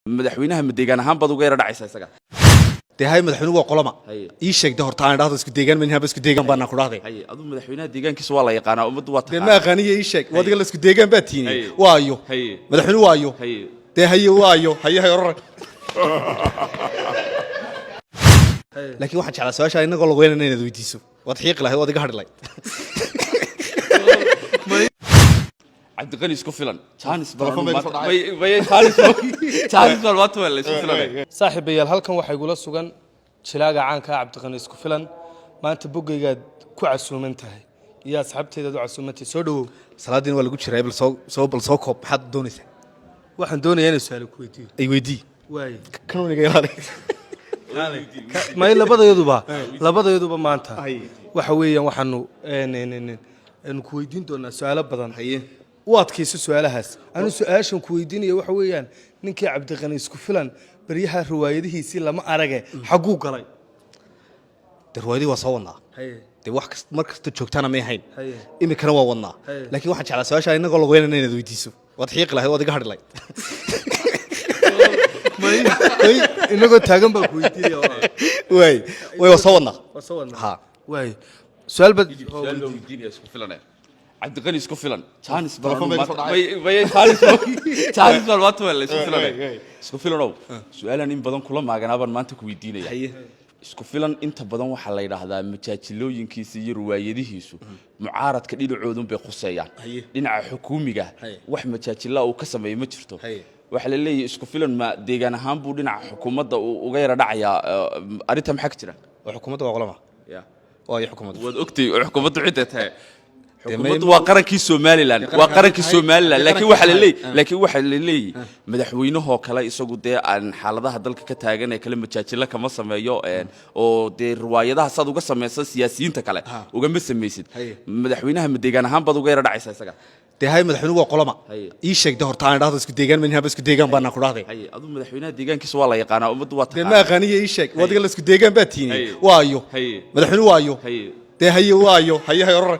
madaxweynaha deegaan ahaan bad uga yara dhacaysa isaga hay madaxweynuhu waa qolama ii sheegday horta aan dhahdo isku deegaan ma isku deegaan baan ku dhahday adu madaxweynaha deegaankiisa waa la yaqaan umadu waa ma aqaaniye ii sheeg wadiga la isku deegaan baa tiinay waayo madaxweynuhu waayo haye waayo haye orar laakiin waxaan jeclaa su'aasha inagoo lagu weynaa inaad weydiiso waad xiiq lahayd waad iga hadhi lahayd cabdiqani isku filan jaanis balwato la isku filan saaxiibayaal halkan waxa igula sugan jilaaga caanka cabdiqani isku filan maanta bogaygaad ku casuuman tahay iyo asxaabteeda u casuumantay soo dhawow salaadiina waa lagu jiraa bal soo koob maxaad doonaysaa waxaan doonayaa inaan su'aal ku weydiiyo ay weydii waay kanoniga ilaali ma labadayaduba maanta waxa weeyaan waxaanu ku weydiin doonaa su'aalo badan u adkayso su'aalahaas anu su'aashan ku weydiinaya waxa weeyaan ninkii cabdiqani isku filan baryaha riwaayadihiisii lama arage xaguu galay riwaayadii waa soo wadnaa dee wax kasta mar kasta joogtaana may ahayn imikana waa wadnaa laakiin waxaan jeclaa su'aasha inagoo lagu weynaa inaad weydiiso waad xiiqi lahayd waad iga hadhi lahayd inagoo taagan baa ku weydiinaya way soo wadnaa ha waay su'aal bad isku filan cabdiqani isku filan jaanis balwato la isku filan isku filanow su'aalan in badan kula maaganaaban maanta ku weydiinaya isku filan inta badan waxa la yiraahdaa majaajilooyinkiisa iyo riwaayadihiisu mucaaradka dhinacoodun bay quseeyaan dhinaca xukuumiga wax majaajila uu ka sameeyo ma jirto waxa la leeyahay isku filan ma deegaan ahaan buu dhinaca xukuumadda uga yara dhacaya arinta maxaa ka jira xukuumadda waa qolama waa xukuumadda wad ogtay xukuumaddu cid tahay xukuumaddu waa qarankii Soomaaliland laakiin waxa la leeyahay madaxweynahoo kale isagu dee aan xaaladaha dalka ka taagan ee kala majaajila kama sameeyo oo dee riwaayadaha sad uga sameeysan siyaasiyiinta kale uga ma sameeysid madaxweynaha deegaan ahaan bad uga yara dhacaysa isaga hay madaxweynuhu waa qolama ii sheegday horta aan dhahdo isku deegaan ma isku deegaan baan ku dhahday adu madaxweynaha deegaankiisa waa la yaqaan umadu waa ma aqaaniye ii sheeg wadiga la isku deegaan baa tiinay waayo madaxweynuhu waayo haye waayo haye orar